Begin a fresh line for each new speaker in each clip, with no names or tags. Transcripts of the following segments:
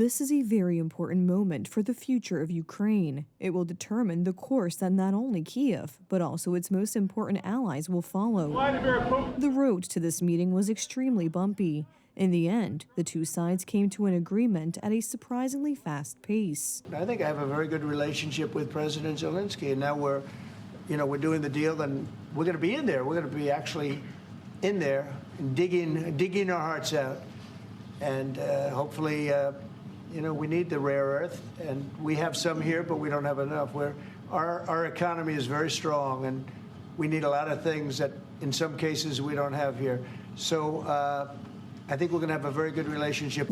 This is a very important moment for the future of Ukraine. It will determine the course that not only Kiev, but also its most important allies will follow. The road to this meeting was extremely bumpy. In the end, the two sides came to an agreement at a surprisingly fast pace.
I think I have a very good relationship with President Zelenskyy, and now we're doing the deal, and we're going to be in there. We're going to be actually in there, digging our hearts out, and hopefully, we need the rare earth, and we have some here, but we don't have enough. Our economy is very strong, and we need a lot of things that, in some cases, we don't have here. So I think we're going to have a very good relationship.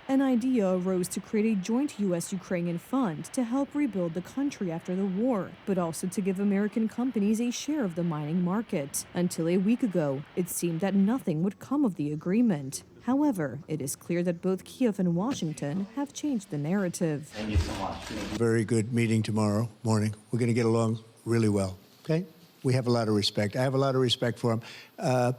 An idea arose to create a joint U.S.-Ukrainian fund to help rebuild the country after the war, but also to give American companies a share of the mining market. Until a week ago, it seemed that nothing would come of the agreement. However, it is clear that both Kiev and Washington have changed the narrative.
Thank you so much. Very good meeting tomorrow morning. We're going to get along really well, okay? We have a lot of respect. I have a lot of respect for them.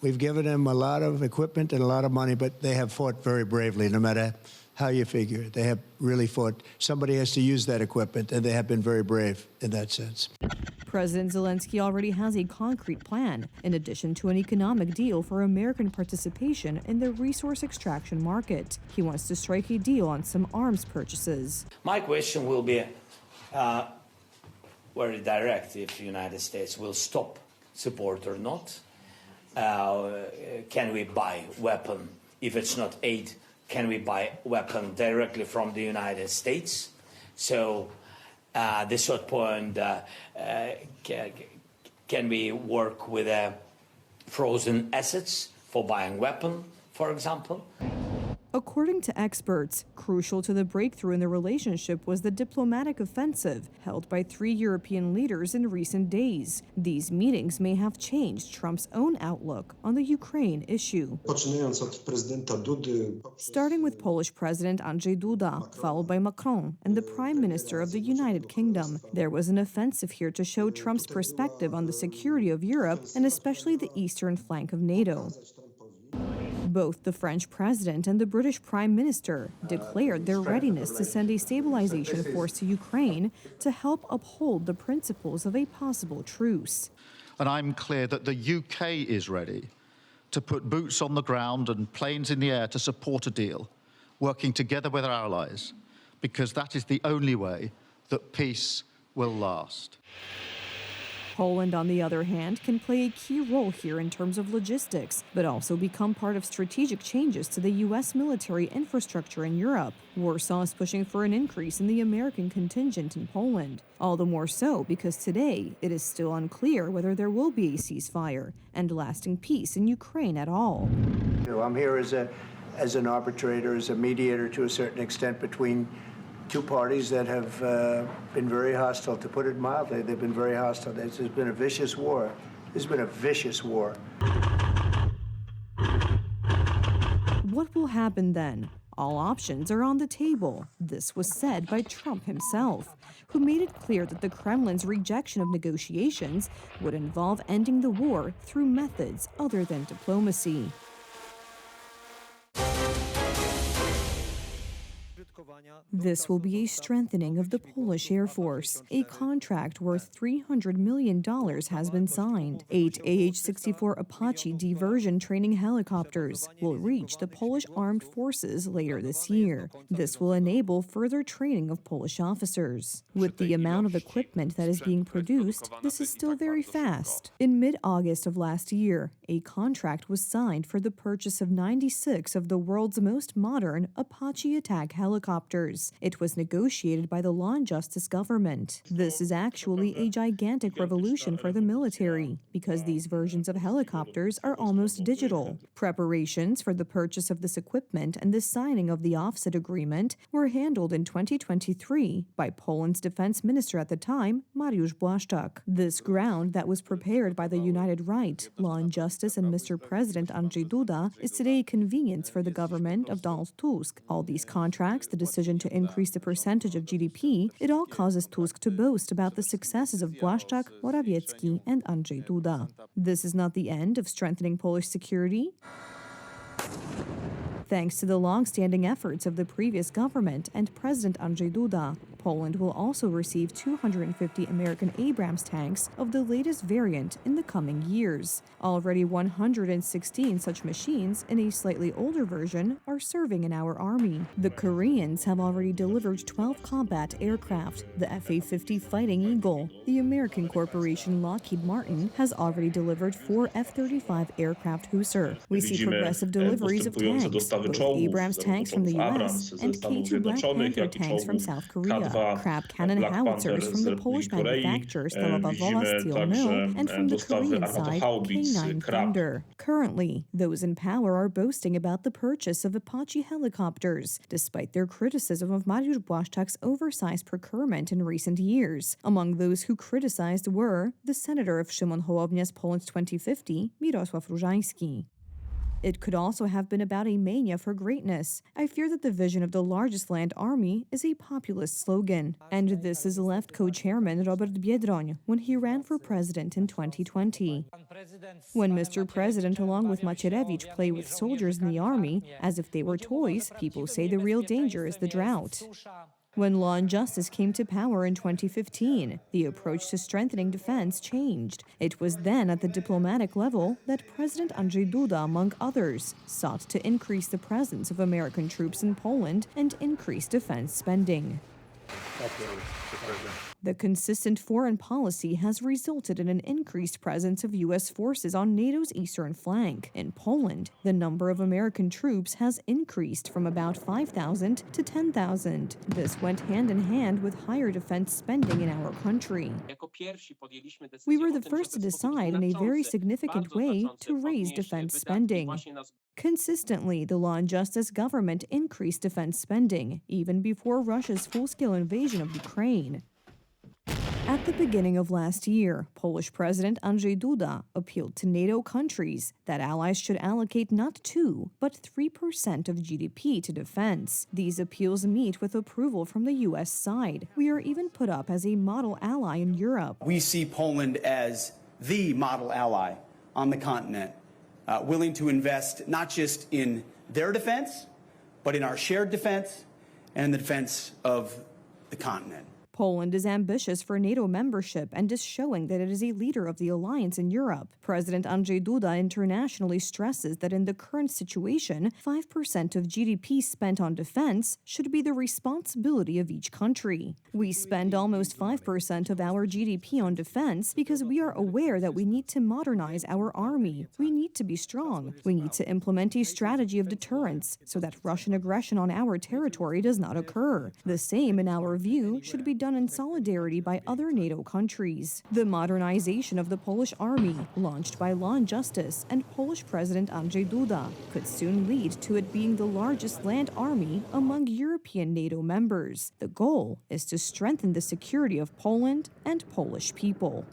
We've given them a lot of equipment and a lot of money, but they have fought very bravely, no matter how you figure it. They have really fought. Somebody has to use that equipment, and they have been very brave in that sense.
President Zelenskyy already has a concrete plan, in addition to an economic deal for American participation in the resource extraction market. He wants to strike a deal on some arms purchases.
My question will be very direct: if the United States will stop support or not. Can we buy weapon? If it's not aid, can we buy weapon directly from the United States? So the third point, can we work with frozen assets for buying weapon, for example?
According to experts, crucial to the breakthrough in the relationship was the diplomatic offensive held by 3 European leaders in recent days. These meetings may have changed Trump's own outlook on the Ukraine issue. Starting with Polish President Andrzej Duda, followed by Macron and the Prime Minister of the United Kingdom, there was an offensive here to show Trump's perspective on the security of Europe and especially the eastern flank of NATO. Both the French president and the British Prime Minister declared their readiness to send a stabilization force to Ukraine to help uphold the principles of a possible truce.
And I'm clear that the UK is ready to put boots on the ground and planes in the air to support a deal, working together with our allies, because that is the only way that peace will last.
Poland, on the other hand, can play a key role here in terms of logistics, but also become part of strategic changes to the U.S. military infrastructure in Europe. Warsaw is pushing for an increase in the American contingent in Poland. All the more so because today it is still unclear whether there will be a ceasefire and lasting peace in Ukraine at all.
I'm here as an arbitrator, as a mediator to a certain extent between two parties that have been very hostile, to put it mildly. They've been very hostile. This has been a vicious war. This has been a vicious war.
What will happen then? All options are on the table. This was said by Trump himself, who made it clear that the Kremlin's rejection of negotiations would involve ending the war through methods other than diplomacy. This will be a strengthening of the Polish Air Force. A contract worth $300 million has been signed. 8 AH-64 Apache diversion training helicopters will reach the Polish armed forces later this year. This will enable further training of Polish officers. With the amount of equipment that is being produced, this is still very fast. In mid-August of last year, a contract was signed for the purchase of 96 of the world's most modern Apache attack helicopters. It was negotiated by the Law and Justice government. This is actually a gigantic revolution for the military, because these versions of helicopters are almost digital. Preparations for the purchase of this equipment and the signing of the offset agreement were handled in 2023 by Poland's defense minister at the time, Mariusz Błaszczak. This ground that was prepared by the United Right, Law and Justice, and Mr. President Andrzej Duda is today a convenience for the government of Donald Tusk. All these contracts, the decision to increase the percentage of GDP, it all causes Tusk to boast about the successes of Błaszczak, Morawiecki, and Andrzej Duda. This is not the end of strengthening Polish security. Thanks to the long-standing efforts of the previous government and President Andrzej Duda, Poland will also receive 250 American Abrams tanks of the latest variant in the coming years. Already 116 such machines in a slightly older version are serving in our army. The Koreans have already delivered 12 combat aircraft, the F-A-50 Fighting Eagle. The American corporation Lockheed Martin has already delivered 4 F-35 aircraft Hussar. We see progressive deliveries of tanks, both Abrams tanks from the U.S. and K-2 Black Panther tanks from South Korea. Crab cannon howitzers from the Polish manufacturer Stalowa Wola Steel Mill, and from the Korean side, K9 Thunder. Currently, those in power are boasting about the purchase of Apache helicopters, despite their criticism of Mariusz Błaszczak's oversized procurement in recent years. Among those who criticized were the senator of Szymon Hołownia's Poland 2050, Mirosław Różański. It could also have been about a mania for greatness. I fear that the vision of the largest land army is a populist slogan. And this is left co-chairman Robert Biedroń when he ran for president in 2020. When Mr. President along with Macierewicz play with soldiers in the army as if they were toys, people say the real danger is the drought. When Law and Justice came to power in 2015, the approach to strengthening defense changed. It was then at the diplomatic level that President Andrzej Duda, among others, sought to increase the presence of American troops in Poland and increase defense spending. The consistent foreign policy has resulted in an increased presence of U.S. forces on NATO's eastern flank. In Poland, the number of American troops has increased from about 5,000 to 10,000. This went hand in hand with higher defense spending in our country. We were the first to decide in a very significant way to raise defense spending. Consistently, the Law and Justice government increased defense spending, even before Russia's full-scale invasion of Ukraine. At the beginning of last year, Polish President Andrzej Duda appealed to NATO countries that allies should allocate not 2, but 3% of GDP to defense. These appeals meet with approval from the U.S. side. We are even put up as a model ally in Europe.
We see Poland as the model ally on the continent, willing to invest not just in their defense, but in our shared defense and in the defense of the continent.
Poland is ambitious for NATO membership and is showing that it is a leader of the alliance in Europe. President Andrzej Duda internationally stresses that in the current situation, 5% of GDP spent on defense should be the responsibility of each country. We spend almost 5% of our GDP on defense because we are aware that we need to modernize our army. We need to be strong. We need to implement a strategy of deterrence so that Russian aggression on our territory does not occur. The same, in our view, should be done in solidarity by other NATO countries. The modernization of the Polish army, launched by Law and Justice and Polish President Andrzej Duda, could soon lead to it being the largest land army among European NATO members. The goal is to strengthen the security of Poland and Polish people.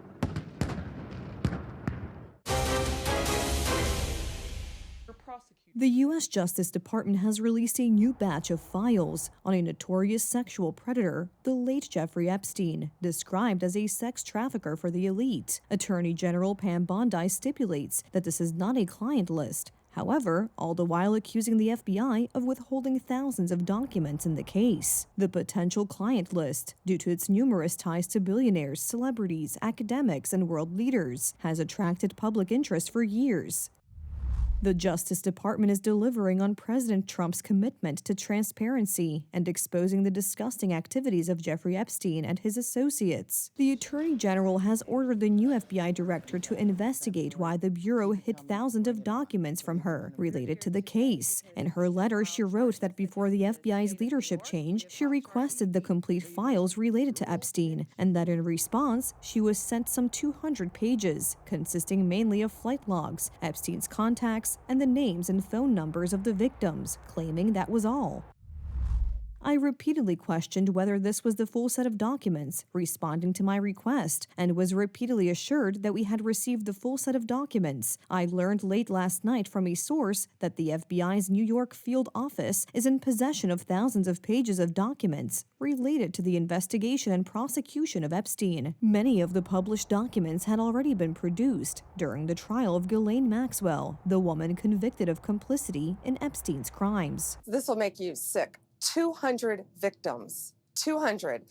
The U.S. Justice Department has released a new batch of files on a notorious sexual predator, the late Jeffrey Epstein, described as a sex trafficker for the elite. Attorney General Pam Bondi stipulates that this is not a client list. However, all the while accusing the FBI of withholding thousands of documents in the case. The potential client list, due to its numerous ties to billionaires, celebrities, academics, and world leaders, has attracted public interest for years. The Justice Department is delivering on President Trump's commitment to transparency and exposing the disgusting activities of Jeffrey Epstein and his associates. The Attorney General has ordered the new FBI director to investigate why the Bureau hid thousands of documents from her related to the case. In her letter, she wrote that before the FBI's leadership change, she requested the complete files related to Epstein, and that in response, she was sent some 200 pages, consisting mainly of flight logs, Epstein's contacts, and the names and phone numbers of the victims, claiming that was all. I repeatedly questioned whether this was the full set of documents, responding to my request, and was repeatedly assured that we had received the full set of documents. I learned late last night from a source that the FBI's New York field office is in possession of thousands of pages of documents related to the investigation and prosecution of Epstein. Many of the published documents had already been produced during the trial of Ghislaine Maxwell, the woman convicted of complicity in Epstein's crimes.
This will make you sick. 200 victims, 200.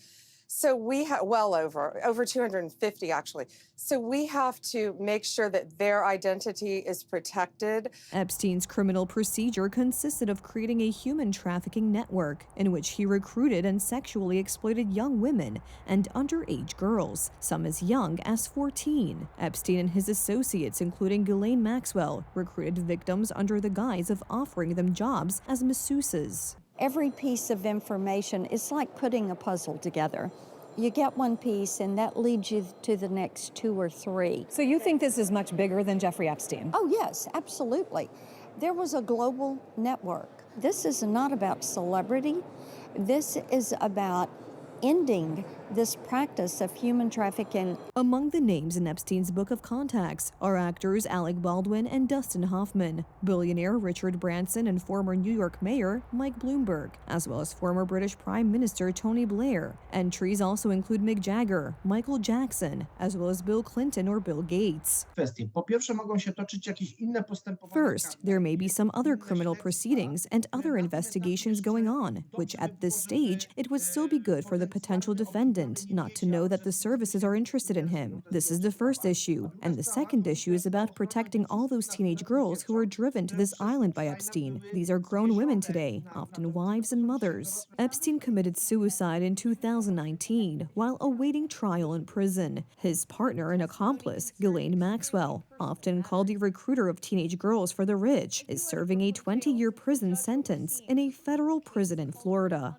So we have, well over 250 actually. So we have to make sure that their identity is protected.
Epstein's criminal procedure consisted of creating a human trafficking network in which he recruited and sexually exploited young women and underage girls, some as young as 14. Epstein and his associates, including Ghislaine Maxwell, recruited victims under the guise of offering them jobs as masseuses.
Every piece of information is like putting a puzzle together. You get one piece and that leads you to the next 2 or 3.
So you think this is much bigger than Jeffrey Epstein?
Oh yes, absolutely. There was a global network. This is not about celebrity. This is about ending this practice of human trafficking.
Among the names in Epstein's book of contacts are actors Alec Baldwin and Dustin Hoffman, billionaire Richard Branson and former New York Mayor Mike Bloomberg, as well as former British Prime Minister Tony Blair. Entries also include Mick Jagger, Michael Jackson, as well as Bill Clinton or Bill Gates. First, there may be some other criminal proceedings and other investigations going on, which at this stage, it would still be good for the potential defendant not to know that the services are interested in him. This is the first issue. And the second issue is about protecting all those teenage girls who were driven to this island by Epstein. These are grown women today, often wives and mothers. Epstein committed suicide in 2019 while awaiting trial in prison. His partner and accomplice, Ghislaine Maxwell, often called a recruiter of teenage girls for the rich, is serving a 20-year prison sentence in a federal prison in Florida.